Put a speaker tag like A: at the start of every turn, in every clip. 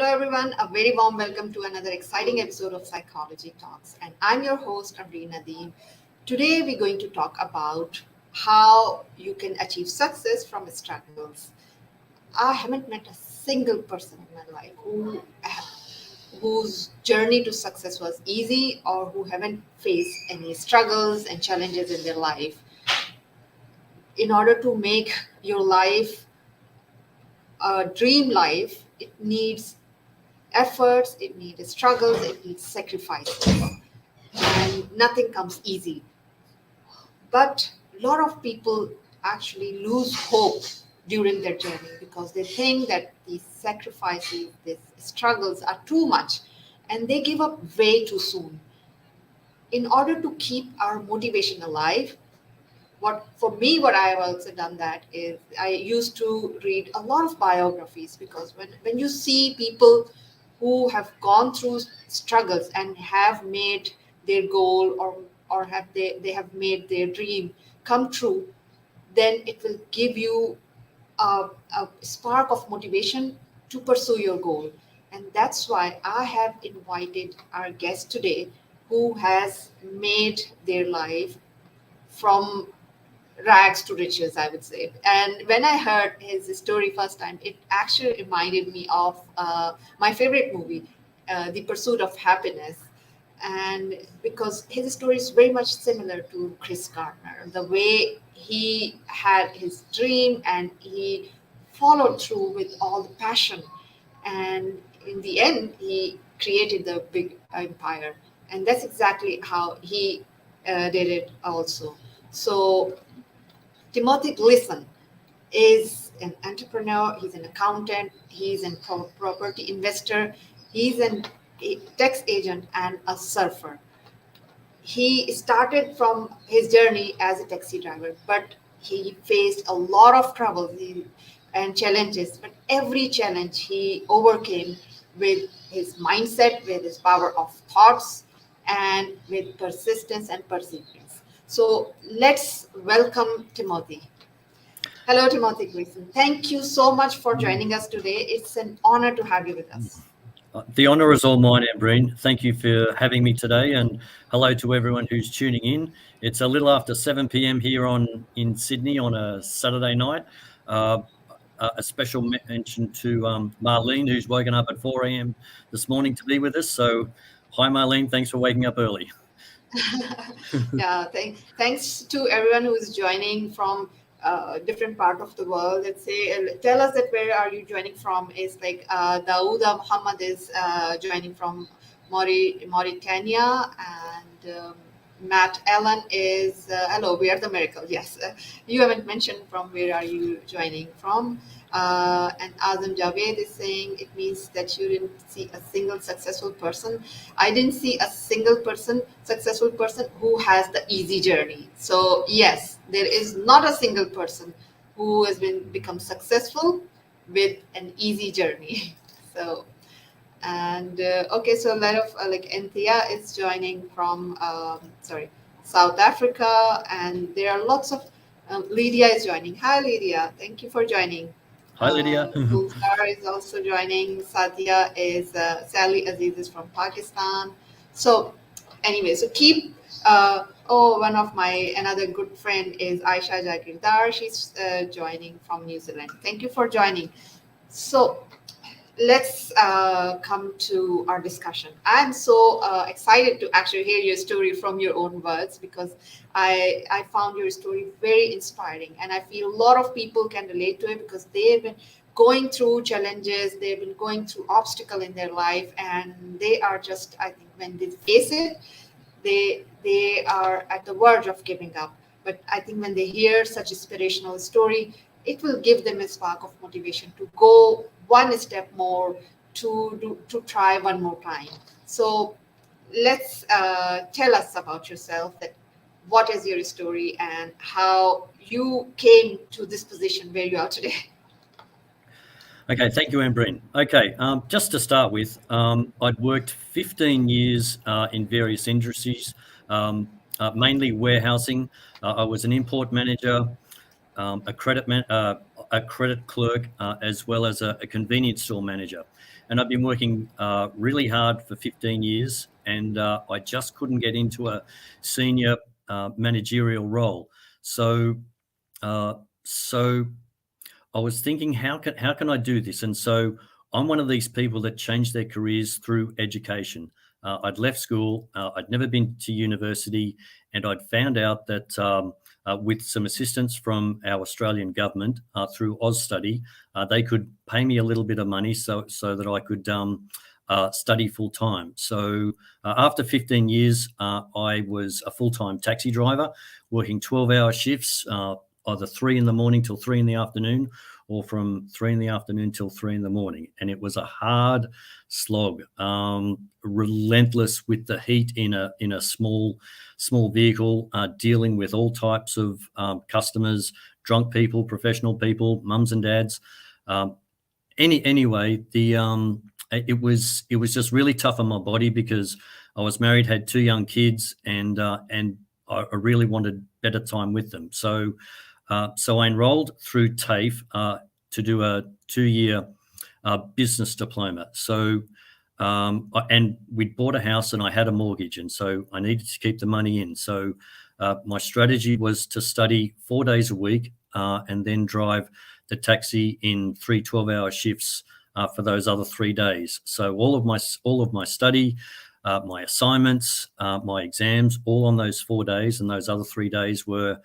A: everyone. A very warm welcome to another exciting episode of Psychology Talks. And I'm your host, Amreen Nadeem. Today, we're going to talk about how you can achieve success from struggles. I haven't met a single person in my life whose journey to success was easy or who haven't faced any struggles and challenges in their life. In order to make your life a dream life, it needs efforts, it needs struggles, it needs sacrifices, and nothing comes easy. But a lot of people actually lose hope during their journey because they think that these sacrifices, these struggles are too much, and they give up way too soon. In order to keep our motivation alive, what I have also done that is I used to read a lot of biographies because when you see people who have gone through struggles and have made their goal or have they have made their dream come true, then it will give you a spark of motivation to pursue your goal. And that's why I have invited our guest today who has made their life from rags to riches, I would say. And when I heard his story first time, it actually reminded me of my favorite movie, The Pursuit of Happyness. And because his story is very much similar to Chris Gardner, the way he had his dream and he followed through with all the passion. And in the end, he created the big empire. And that's exactly how he did it also. So Timothy Gleeson is an entrepreneur, he's an accountant, he's a property investor, he's a tax agent and a surfer. He started from his journey as a taxi driver, but he faced a lot of troubles and challenges. But every challenge he overcame with his mindset, with his power of thoughts, and with persistence and perseverance. So let's welcome Timothy. Hello, Timothy Gleeson. Thank you so much for joining us today. It's an honor to have you with us.
B: The honour is all mine, Ambreen. Thank you for having me today, and hello to everyone who's tuning in. It's a little after 7 p.m. here in Sydney on a Saturday night. A special mention to Marlene, who's woken up at 4 a.m. this morning to be with us. So, hi, Marlene. Thanks for waking up early.
A: Yeah, thanks to everyone who is joining from different part of the world. Let's say, tell us that where are you joining from? Is like Daouda Muhammad is joining from Mauritania, and Matt Allen is hello. We are the miracle. Yes, you haven't mentioned from where are you joining from. And Azam Javed is saying it means that you didn't see a single successful person. I didn't see a single successful person who has the easy journey. So yes, there is not a single person who has become successful with an easy journey. So, and okay, so a lot of like Anthea is joining from South Africa, and there are lots of Lydia is joining. Hi, Lydia. Thank you for joining.
B: Hi, Lydia.
A: Gulzar is also joining. Sadia is Sally Aziz is from Pakistan. So anyway, so keep. One of my another good friend is Aisha Jagirdar. She's joining from New Zealand. Thank you for joining. So let's come to our discussion. I'm so excited to actually hear your story from your own words because I found your story very inspiring, and I feel a lot of people can relate to it because they've been going through challenges, they've been going through obstacle in their life, and they are just, I think, when they face it, they are at the verge of giving up. But I think when they hear such inspirational story, it will give them a spark of motivation to go one step more, to try one more time. So let's tell us about yourself, that what is your story and how you came to this position where you are today.
B: Okay, thank you, Ambreen. Okay, just to start with, I'd worked 15 years in various industries, mainly warehousing. I was an import manager, a credit a credit clerk, as well as a convenience store manager. And I've been working really hard for 15 years, and I just couldn't get into a senior managerial role. So, so I was thinking, how can I do this? And so I'm one of these people that changed their careers through education. I'd left school, I'd never been to university, and I'd found out that with some assistance from our Australian government through AusStudy, they could pay me a little bit of money so that I could study full time. So after 15 years, I was a full-time taxi driver, working 12-hour shifts, either 3 in the morning till 3 in the afternoon, or from 3 in the afternoon till 3 in the morning. And it was a hard slog, relentless with the heat in a small vehicle, dealing with all types of customers, drunk people, professional people, mums and dads. Anyway, it was just really tough on my body because I was married, had 2 young kids, and I really wanted better time with them. So I enrolled through TAFE to do a 2-year business diploma. So and we'd bought a house and I had a mortgage, and so I needed to keep the money in. So my strategy was to study 4 days a week and then drive the taxi in 3 12-hour shifts for those other 3 days. So all of my study, my assignments, my exams, all on those 4 days, and those other 3 days were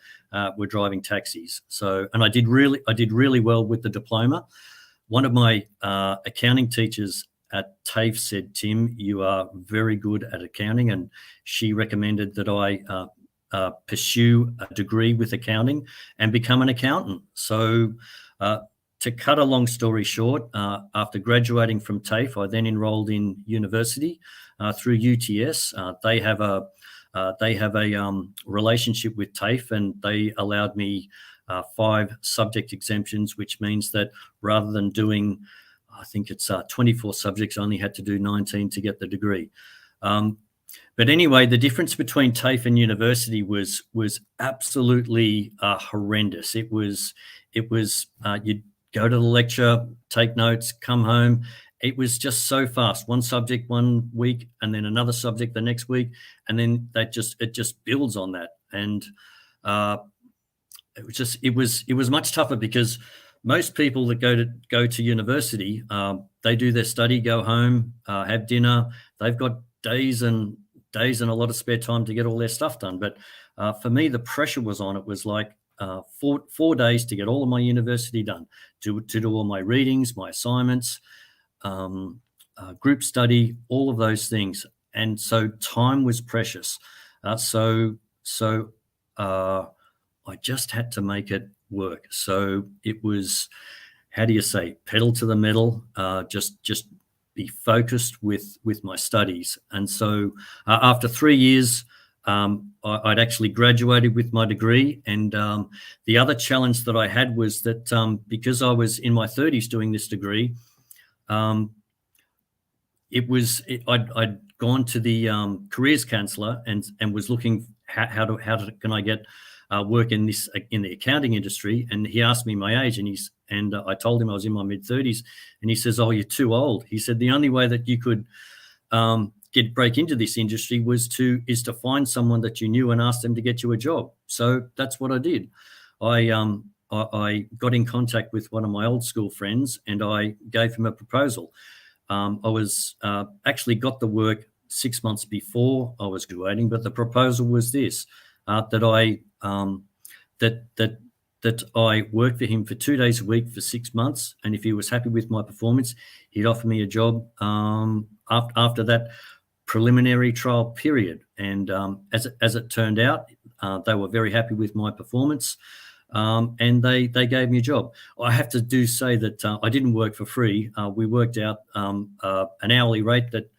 B: driving taxis. So, and I did really well with the diploma. One of my accounting teachers at TAFE said, "Tim, you are very good at accounting," and she recommended that I pursue a degree with accounting and become an accountant. So to cut a long story short, after graduating from TAFE, I then enrolled in university through UTS. They have a relationship with TAFE, and they allowed me 5 subject exemptions, which means that rather than doing, I think it's 24 subjects, I only had to do 19 to get the degree. But anyway, the difference between TAFE and university was absolutely horrendous. It was you'd go to the lecture, take notes, come home. It was just so fast. One subject one week, and then another subject the next week, and then it just builds on that. And it was much tougher because most people that go to university, they do their study, go home, have dinner. They've got days and a lot of spare time to get all their stuff done. But for me, the pressure was on. It was like 4 days to get all of my university done, to do all my readings, my assignments, group study, all of those things. And so time was precious. So I just had to make it work. So it was, how do you say, pedal to the metal, just be focused with my studies. And so after 3 years, I'd actually graduated with my degree. And the other challenge that I had was that because I was in my 30s doing this degree, I'd gone to the careers counsellor and was looking how can I get work in the accounting industry. And he asked me my age, and I told him I was in my mid-30s, and he says, "Oh, you're too old." He said the only way that you could break into this industry is to find someone that you knew and ask them to get you a job. So that's what I did. I got in contact with one of my old school friends, and I gave him a proposal. I was actually got the work 6 months before I was graduating, but the proposal was this: that I worked for him for 2 days a week for 6 months, and if he was happy with my performance, he'd offer me a job after that preliminary trial period. And as it turned out, they were very happy with my performance, and they gave me a job. I have to say that I didn't work for free. We worked out an hourly rate that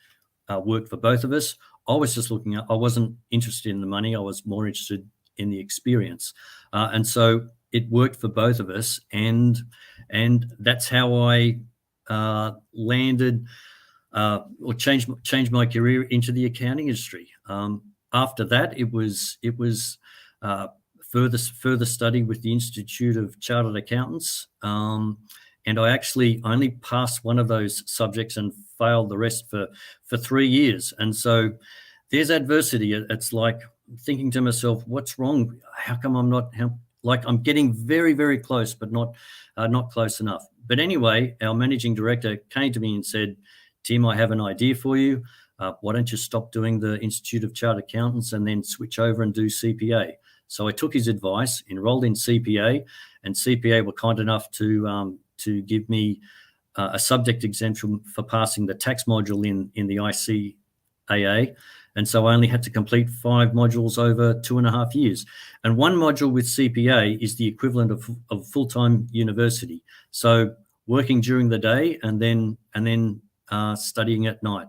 B: worked for both of us. I was just I wasn't interested in the money. I was more interested in the experience. And so it worked for both of us. And that's how I landed or changed my career into the accounting industry. After that, it was further study with the Institute of Chartered Accountants, and I actually only passed one of those subjects and failed the rest for 3 years. And so there's adversity. It's like thinking to myself, what's wrong? How come I'm not, like I'm getting very, very close, but not close enough. But anyway, our managing director came to me and said, Tim, I have an idea for you. Why don't you stop doing the Institute of Chartered Accountants and then switch over and do CPA? So I took his advice, enrolled in CPA, and CPA were kind enough to give me a subject exemption for passing the tax module in the ICAA. And so I only had to complete 5 modules over 2.5 years. And one module with CPA is the equivalent of full-time university. So working during the day and then studying at night.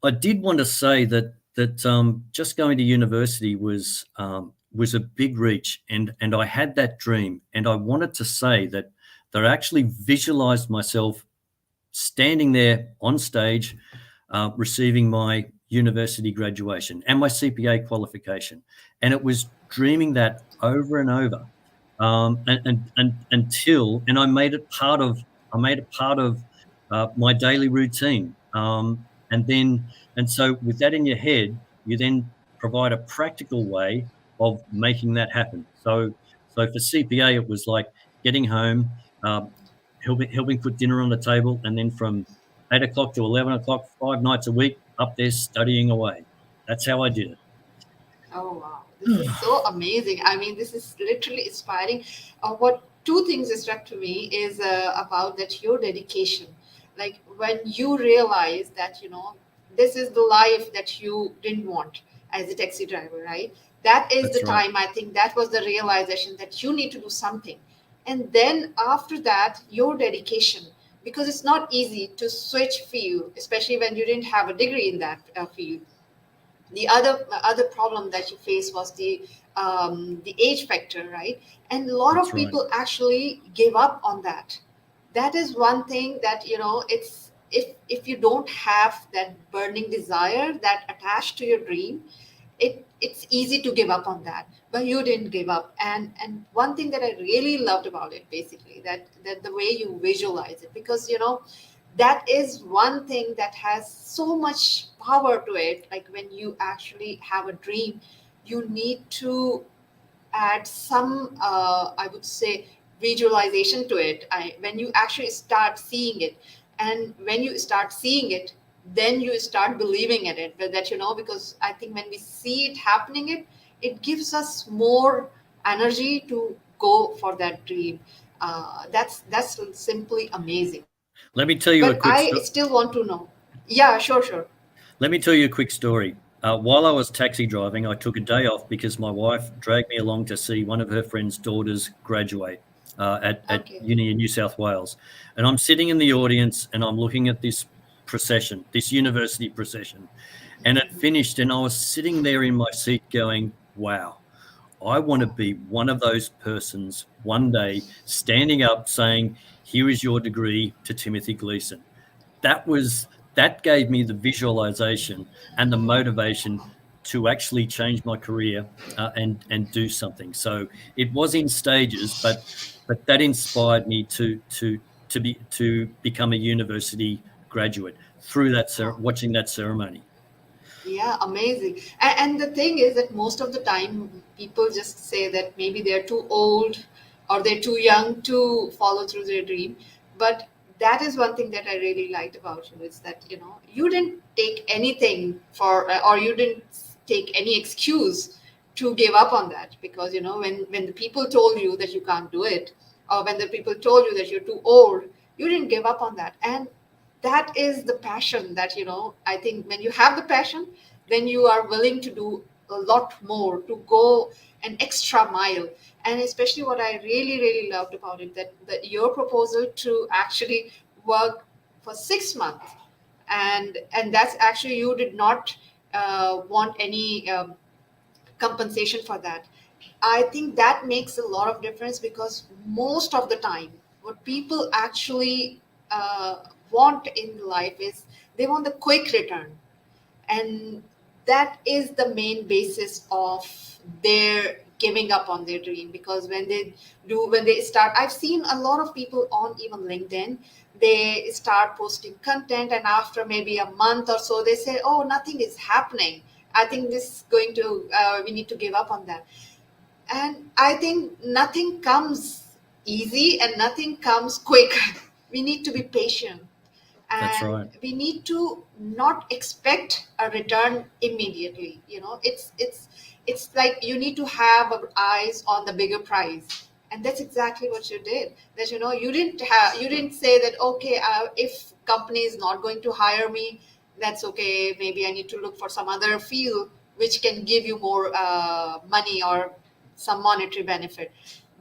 B: I did want to say that just going to university was a big reach, and I had that dream, and I wanted to say that I actually visualized myself standing there on stage, receiving my university graduation and my CPA qualification, and it was dreaming that over and over, until I made it part of my daily routine, and so with that in your head, you then provide a practical way of making that happen. So for CPA, it was like getting home, helping put dinner on the table, and then from 8 o'clock to 11 o'clock, 5 nights a week, up there studying away. That's how I did it.
A: Oh wow, this is so amazing. I mean, this is literally inspiring. What two things struck to me is about that your dedication. Like when you realize that this is the life that you didn't want as a taxi driver, right? That is
B: That's
A: the
B: right.
A: time I think that was the realization that you need to do something, and then after that, your dedication, because it's not easy to switch field, especially when you didn't have a degree in that field. The other problem that you faced was the age factor, right? And a lot
B: That's
A: of
B: right.
A: people actually give up on that. That is one thing that it's, if you don't have that burning desire that attached to your dream, it's easy to give up on that, but you didn't give up. And one thing that I really loved about it, basically, that the way you visualize it, because that is one thing that has so much power to it. Like when you actually have a dream, you need to add some, I would say, visualization to it. When you actually start seeing it, and when you start seeing it, then you start believing in it. But that because I think when we see it happening, it gives us more energy to go for that dream. That's simply amazing.
B: Let me tell you a
A: But
B: quick
A: I
B: story.
A: still want to know. Yeah, sure, sure.
B: Let me tell you a quick story. While I was taxi driving, I took a day off because my wife dragged me along to see one of her friend's daughters graduate at
A: Okay.
B: uni in New South Wales. And I'm sitting in the audience and I'm looking at this procession, this university procession. And it finished, and I was sitting there in my seat going, wow, I want to be one of those persons one day standing up saying, here is your degree to Timothy Gleeson. That gave me the visualization and the motivation to actually change my career, and do something. So it was in stages, but that inspired me to become a university graduate through that
A: Oh.
B: watching that ceremony.
A: Yeah, amazing. And the thing is that most of the time people just say that maybe they're too old or they're too young to follow through their dream. But that is one thing that I really liked about you, is that, you didn't take anything for, or you didn't take any excuse to give up on that. Because, when the people told you that you can't do it, or when the people told you that you're too old, you didn't give up on that. And that is the passion that I think when you have the passion, then you are willing to do a lot more, to go an extra mile. And especially what I really really loved about it, that your proposal to actually work for 6 months, and that's actually, you did not want any compensation for that. I think that makes a lot of difference, because most of the time what people actually want in life is they want the quick return, and that is the main basis of their giving up on their dream, because when they start, I've seen a lot of people on even LinkedIn, they start posting content, and after maybe a month or so they say, oh, nothing is happening, I think this is going to we need to give up on that. And I think nothing comes easy and nothing comes quick. We need to be patient,
B: That's
A: and
B: right.
A: we need to not expect a return immediately. You know, it's like you need to have eyes on the bigger prize, and that's exactly what you did. That, you know, you didn't say that, okay, if company is not going to hire me, that's okay, maybe I need to look for some other field which can give you more money or some monetary benefit.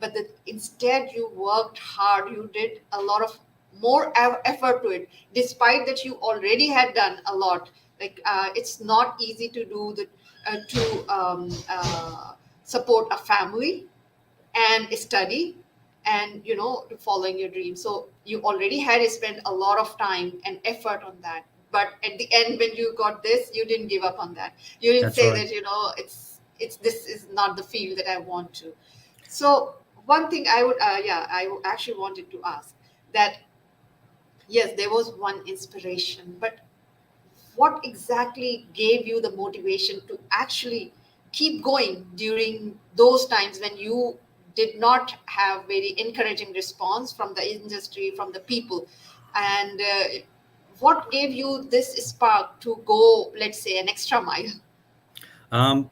A: But instead you worked hard, you did a lot of more effort to it, despite that you already had done a lot. Like, it's not easy to do the to support a family and study, and, you know, to following your dream. So you already had spent a lot of time and effort on that, but at the end when you got this, you didn't give up on that. You didn't
B: That's
A: say
B: right.
A: that, you know, it's this is not the field that I want to. So one thing I would actually wanted to ask that, yes, there was one inspiration, but what exactly gave you the motivation to actually keep going during those times when you did not have very encouraging response from the industry, from the people? And what gave you this spark to go, let's say, an extra mile?
B: Um,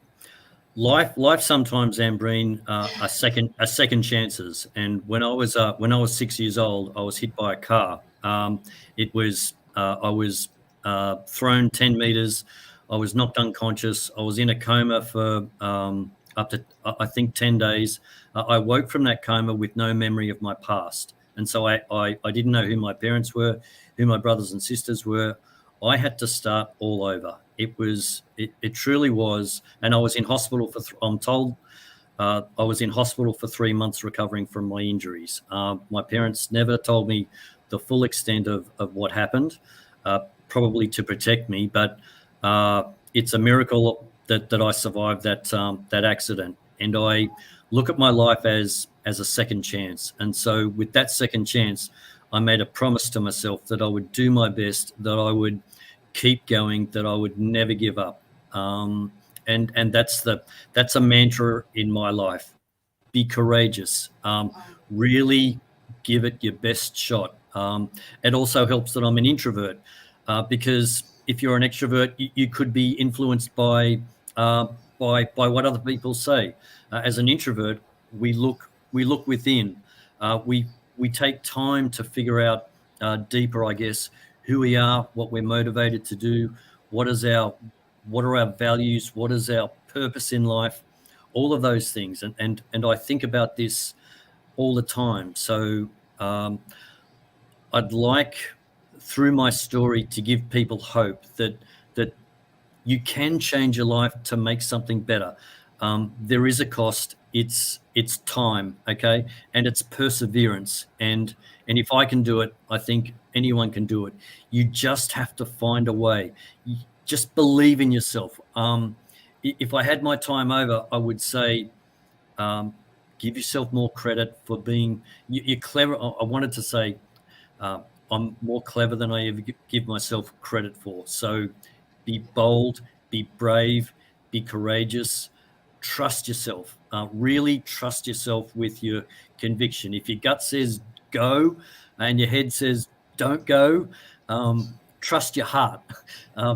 B: life sometimes, Ambreen, are second chances. And when I was 6 years old, I was hit by a car. I was thrown 10 meters. I was knocked unconscious. I was in a coma for up to I think 10 days. I woke from that coma with no memory of my past, and so I didn't know who my parents were, who my brothers and sisters were. I had to start all over. It truly was, and I was in hospital for. I'm told I was in hospital for 3 months recovering from my injuries. My parents never told me the full extent of what happened, probably to protect me, but it's a miracle that I survived that accident. And I look at my life as a second chance. And so with that second chance, I made a promise to myself that I would do my best, that I would keep going, that I would never give up. And that's a mantra in my life. Be courageous. Really give it your best shot. It also helps that I'm an introvert, because if you're an extrovert, you could be influenced by what other people say. As an introvert, we look within. We take time to figure out deeper, I guess, who we are, what we're motivated to do, what is our what are our values, what is our purpose in life, all of those things. And I think about this all the time. So I'd like, through my story, to give people hope that you can change your life to make something better. There is a cost. It's time, okay, and it's perseverance. And if I can do it, I think anyone can do it. You just have to find a way. Just believe in yourself. If I had my time over, I would say, um, give yourself more credit for being. You're clever. I wanted to say, uh, I'm more clever than I ever give myself credit for. So be bold, be brave, be courageous, trust yourself. Really trust yourself with your conviction. If your gut says go and your head says don't go, trust your heart.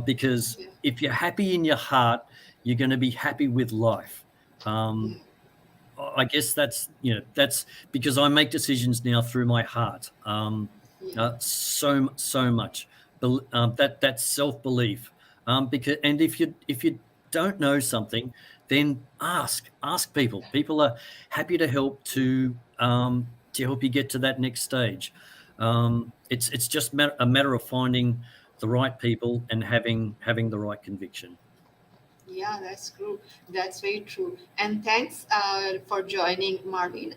B: Because
A: Yeah,
B: if you're happy in your heart, you're going to be happy with life.
A: yeah,
B: Um, I guess that's because I make decisions now through my heart.
A: yeah,
B: So much that self belief. Because, and if you don't know something, then ask people. People are happy to help you get to that next stage. It's just a matter of finding the right people and having the right conviction.
A: yeah, that's true. That's very true. And thanks for joining, Marlene.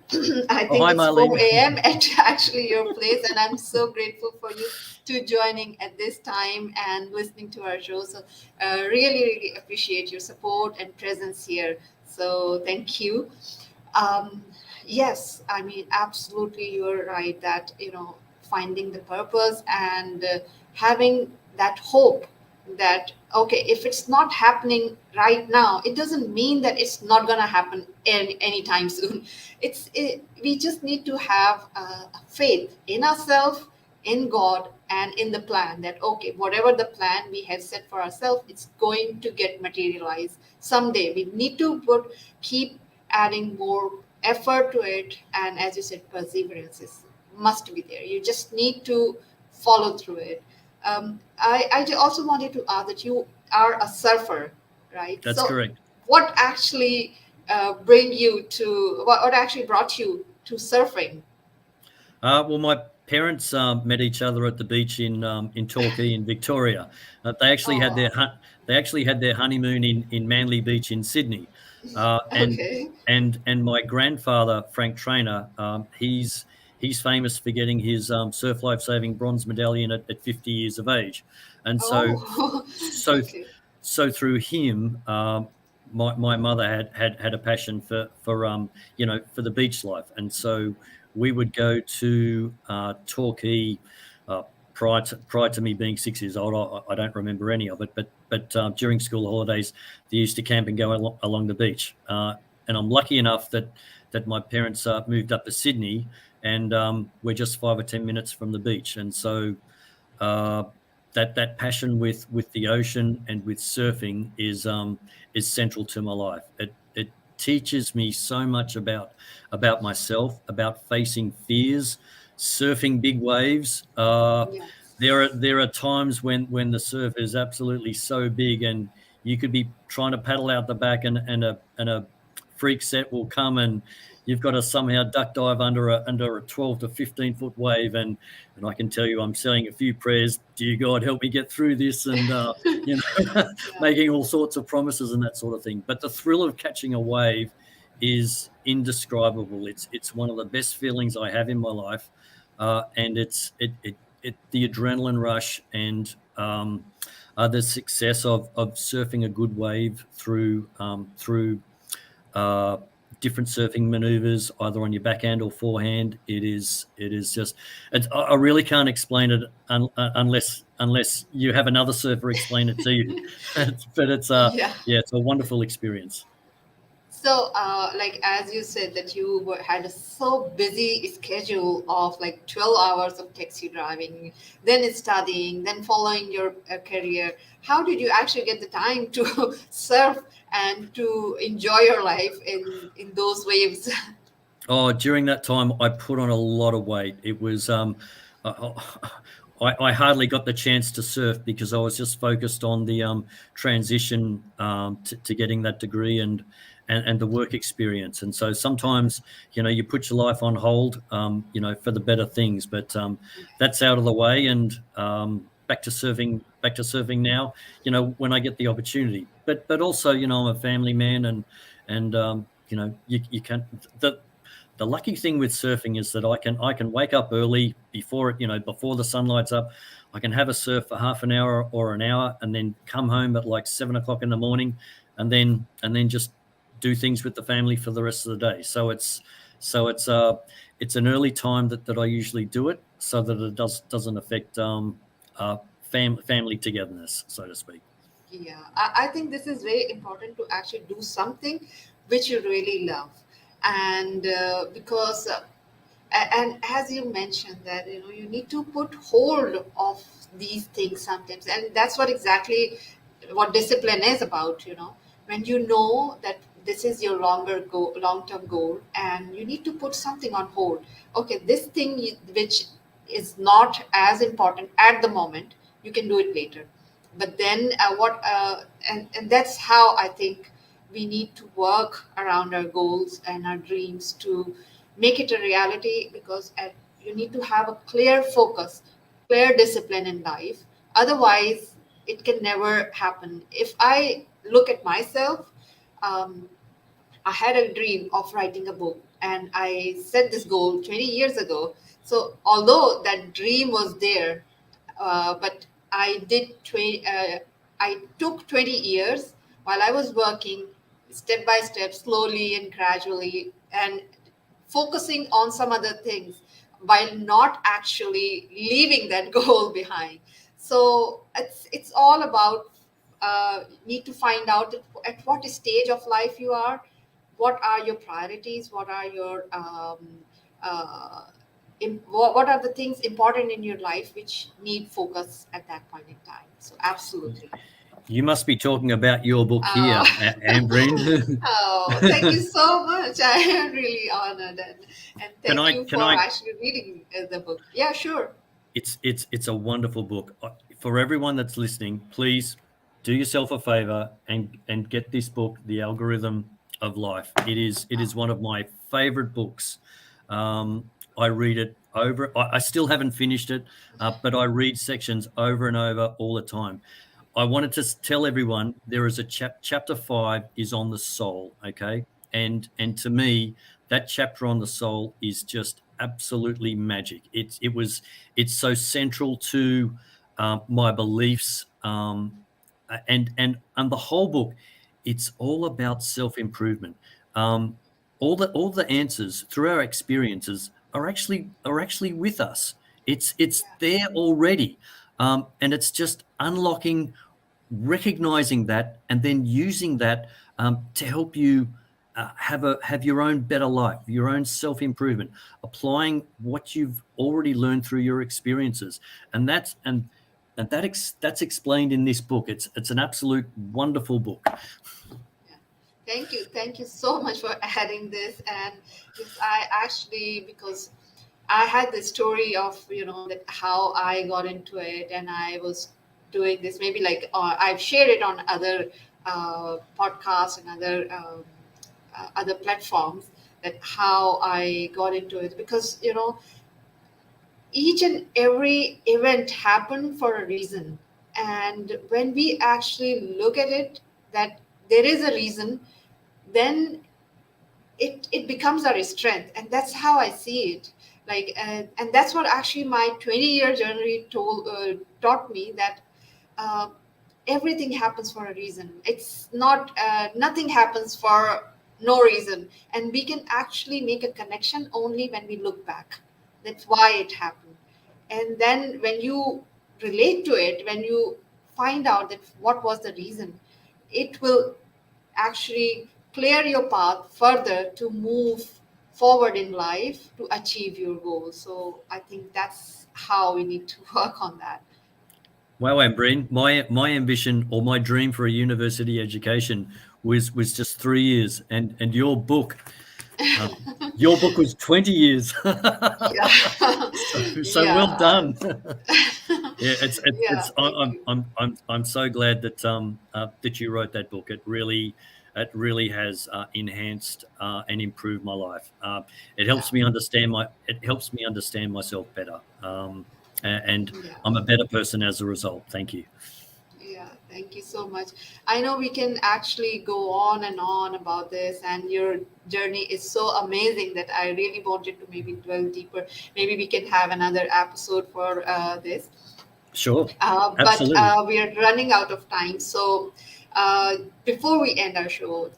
A: I
B: Oh,
A: think
B: hi,
A: it's
B: Marlene.
A: 4 a.m. at actually your place, and I'm so grateful for you to joining at this time and listening to our show. So, really, really appreciate your support and presence here. So thank you. Um, yes, I mean, absolutely, you're right that, finding the purpose and having that hope that, okay, if it's not happening right now, it doesn't mean that it's not going to happen anytime soon. We just need to have faith in ourselves, in God, and in the plan that, okay, whatever the plan we have set for ourselves, it's going to get materialized someday. We need to keep adding more effort to it, and as you said, perseverance is must be there. You just need to follow through it. I also wanted to add that you are a surfer, right?
B: That's
A: So
B: correct.
A: what actually bring you to what actually brought you to surfing?
B: Well, my parents met each other at the beach in Torquay in Victoria. They actually had
A: Oh,
B: they actually had their honeymoon in Manly Beach in Sydney, uh, and
A: okay.
B: and my grandfather Frank Trainer, he's famous for getting his surf life saving bronze medallion at 50 years of age, and
A: Oh,
B: so
A: okay.
B: through him. My mother had a passion for the beach life, and so we would go to Torquay prior to me being 6 years old. I don't remember any of it, but during school holidays, they used to camp and go along the beach. And I'm lucky enough that my parents moved up to Sydney, and we're just 5 or 10 minutes from the beach, and so uh, that passion with the ocean and with surfing is central to my life. It teaches me so much about myself, about facing fears, surfing big waves.
A: Yes.
B: There are times when the surf is absolutely so big, and you could be trying to paddle out the back, and a freak set will come, and you've got to somehow duck dive under a 12 to 15 foot wave, and I can tell you, I'm saying a few prayers. Dear God, help me get through this, and
A: Yeah.
B: making all sorts of promises and that sort of thing. But the thrill of catching a wave is indescribable. It's one of the best feelings I have in my life, and the adrenaline rush and the success of surfing a good wave through uh, different surfing maneuvers, either on your backhand or forehand. It is just. I really can't explain it unless you have another surfer explain it to you. But
A: Yeah.
B: yeah, it's a wonderful experience.
A: So, like as you said that had a so busy schedule of like 12 hours of taxi driving, then studying, then following your career. How did you actually get the time to surf and to enjoy your life in those waves?
B: Oh, during that time, I put on a lot of weight. It was I, I hardly got the chance to surf because I was just focused on the transition to getting that degree and the work experience. And so sometimes, you put your life on hold, for the better things. But that's out of the way, and back to surfing. Back to surfing now. When I get the opportunity. But also, I'm a family man, and you can the lucky thing with surfing is that I can wake up early before the sun lights up. I can have a surf for half an hour or an hour, and then come home at like 7 o'clock in the morning, and then just do things with the family for the rest of the day. So it's an early time that I usually do it, so that it doesn't affect family togetherness, so to speak.
A: Yeah, I think this is very important to actually do something which you really love, and because and as you mentioned that you need to put hold of these things sometimes, and that's what exactly what discipline is about. When you know that this is your long term goal, and you need to put something on hold. Okay, this thing which is not as important at the moment, you can do it later. But then what and that's how I think we need to work around our goals and our dreams to make it a reality, because you need to have a clear focus, clear discipline in life. Otherwise it can never happen. If I look at myself, um, I had a dream of writing a book, and I set this goal 20 years ago. So although that dream was there, but I took 20 years while I was working step by step, slowly and gradually, and focusing on some other things while not actually leaving that goal behind. So it's all about need to find out at what stage of life you are, what are your priorities, what are your uh, what are the things important in your life which need focus at that point in time. So absolutely.
B: You must be talking about your book here,
A: uh,
B: Ambreen.
A: oh, thank you so much. I am really honored, and
B: Can
A: thank
B: I?
A: you
B: Can
A: for
B: I?
A: actually reading the book. Yeah, sure.
B: It's a wonderful book. For everyone that's listening, please do yourself a favor and get this book, The Algorithm of Life. It is one of my favorite books. I read it over. I still haven't finished it, but I read sections over and over all the time. I wanted to tell everyone there is a chapter 5 is on the soul, okay? And to me, that chapter on the soul is just absolutely magic. It's so central to my beliefs, and the whole book. It's all about self improvement. All the answers through our experiences are actually with us. It's
A: Yeah,
B: there already, and it's just unlocking, recognizing that, and then using that to help you have your own better life, your own self improvement, applying what you've already learned through your experiences, and that's explained in this book. It's an absolute wonderful book.
A: yeah. Thank you so much for adding this. And yes, I actually, because I had the story of that how I got into it, and I was doing this maybe like I've shared it on other podcasts and other platforms, that how I got into it, because each and every event happened for a reason. And when we actually look at it, that there is a reason, then it becomes our strength. And that's how I see it. Like, and that's what actually my 20-year journey taught me, that uh, everything happens for a reason. It's not nothing happens for no reason, and we can actually make a connection only when we look back. That's why it happened. And then when you relate to it, when you find out that what was the reason, it will actually clear your path further to move forward in life to achieve your goals. So I think that's how we need to work on that.
B: Wow, Ambreen, my ambition or my dream for a university education was just 3 years, and um, your book was 20 years.
A: Yeah.
B: So well
A: Yeah.
B: done. Yeah,
A: Yeah,
B: it's
A: thank you.
B: I'm so glad that you wrote that book. It really has enhanced and improved my life.
A: Yeah.
B: It helps me understand myself better, and
A: Yeah.
B: I'm a better person as a result. Thank you.
A: Yeah, thank you so much. I know we can actually go on and on about this, and your journey is so amazing that I really wanted to maybe dwell deeper. Maybe we can have another episode for this.
B: Sure,
A: But
B: absolutely.
A: we are running out of time. So before we end our show,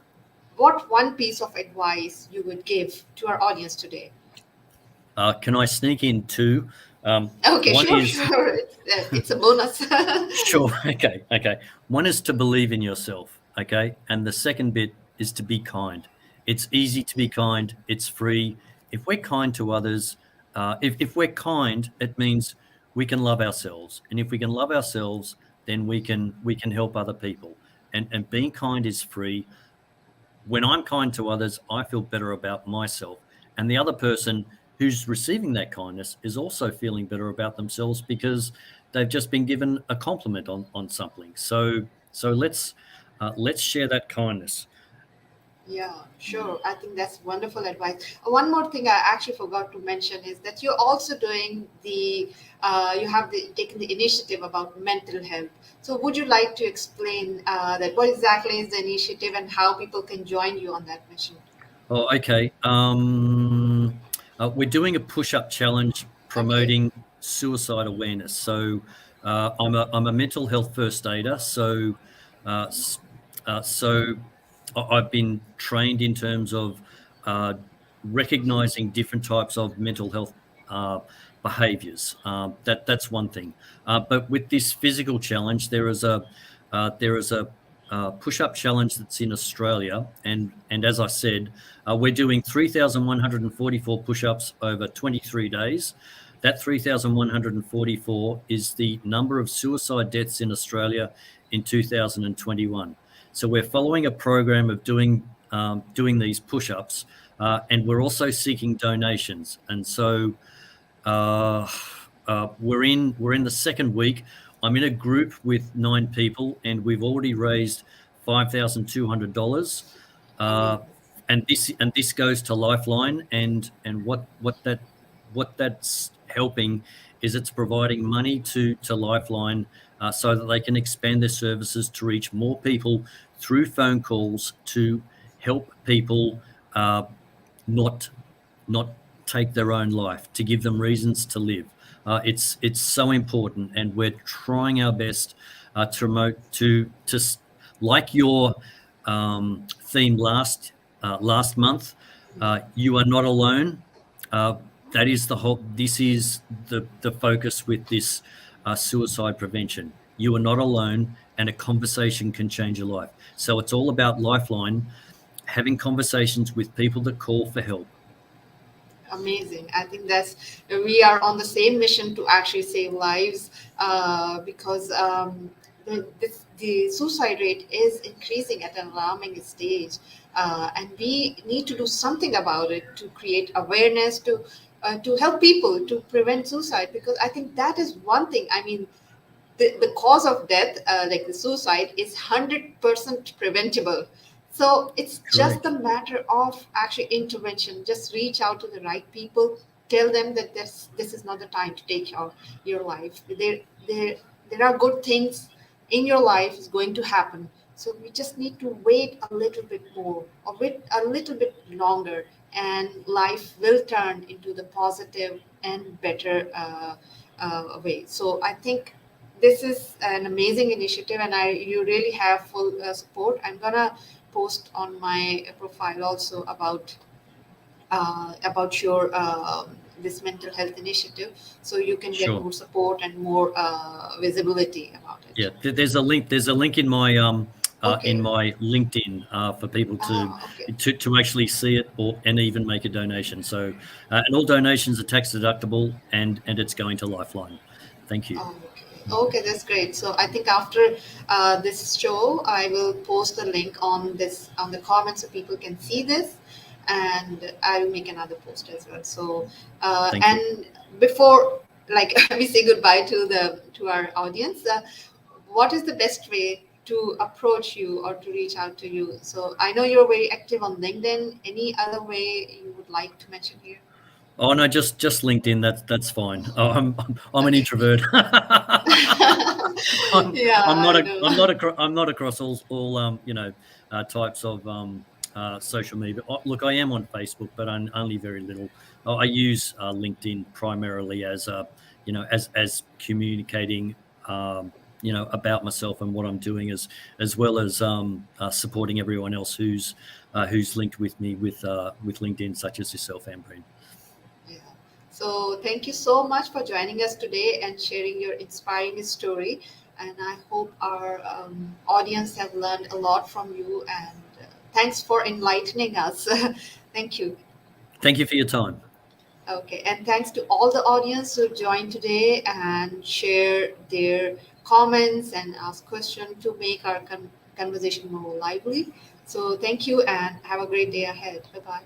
A: what one piece of advice you would give to our audience today?
B: Can I sneak in two?
A: Okay,
B: One
A: sure,
B: is
A: sure. It's a bonus.
B: Sure. Okay. One is to believe in yourself. Okay. And the second bit is to be kind. It's easy to be kind. It's free. If we're kind to others, if we're kind, it means we can love ourselves. And if we can love ourselves, then we can help other people. And being kind is free. When I'm kind to others, I feel better about myself. And the other person who's receiving that kindness is also feeling better about themselves because they've just been given a compliment on something. So let's share that kindness.
A: Yeah, sure. I think that's wonderful advice. One more thing I actually forgot to mention is that you're also doing you have taken the initiative about mental health. So would you like to explain that what exactly is the initiative and how people can join you on that mission?
B: Oh, okay. We're doing a push-up challenge
A: Okay.
B: promoting suicide awareness. So I'm a mental health first aider. So I've been trained in terms of uh, recognizing different types of mental health uh, behaviors. That's one thing. But with this physical challenge, there is a push-up challenge that's in Australia, and as I said, we're doing 3,144 push-ups over 23 days. That 3,144 is the number of suicide deaths in Australia in 2021. So we're following a program of doing these push-ups, and we're also seeking donations. And so uh, we're in the second week. I'm in a group with 9 people, and we've already raised $5,200. Uh,
A: Amazing.
B: and this goes to Lifeline, and what that's helping is it's providing money to Lifeline so that they can expand their services to reach more people through phone calls to help people not not take their own life, to give them reasons to live. It's so important, and we're trying our best to promote to like your theme last month. You are not alone. Uh, that is the whole. This is the focus with this suicide prevention. You are not alone, and a conversation can change your life. So it's all about Lifeline, having conversations with people that call for help.
A: Amazing. I think we are on the same mission to actually save lives, because the suicide rate is increasing at an alarming stage, and we need to do something about it to create awareness, to help people to prevent suicide, because I think that is one thing. I mean, the cause of death, like the suicide, is 100% preventable. So it's just
B: Correct.
A: a matter of actually intervention. Just reach out to the right people, tell them that this is not the time to take your life. There there are good things in your life is going to happen. So we just need to wait a little bit more, or wait a little bit longer, and life will turn into the positive and better way. So I think this is an amazing initiative, and you really have full support. I'm gonna post on my profile also about your this mental health initiative, so you can get
B: Sure.
A: more support and more visibility about
B: Yeah.
A: it.
B: There's a link. There's a link in
A: Okay.
B: my LinkedIn for people to
A: Okay.
B: to to actually see it and even make a donation. So and all donations are tax deductible, and it's going to Lifeline. Thank you.
A: Okay. Okay, that's great. So I think after this show, I will post the link on this on the comments so people can see this, and I will make another post as well. So
B: Thank you.
A: and before, like, we say goodbye to our audience, what is the best way to approach you or to reach out to you? So I know you're very active on LinkedIn. Any other way you would like to mention here?
B: Oh no, just LinkedIn. That's fine. Oh, I'm an
A: Okay.
B: introvert.
A: Yeah, I know.
B: I'm not across all types of social media. Look, I am on Facebook, but only very little. I use LinkedIn primarily as as communicating about myself and what I'm doing, as well as supporting everyone else who's linked with me with LinkedIn, such as yourself, Ambreen.
A: Yeah. So thank you so much for joining us today and sharing your inspiring story. And I hope our audience have learned a lot from you. And thanks for enlightening us. Thank you.
B: Thank you for your time.
A: Okay. And thanks to all the audience who joined today and share their comments and ask questions to make our conversation more lively. So thank you and have a great day ahead. Bye bye.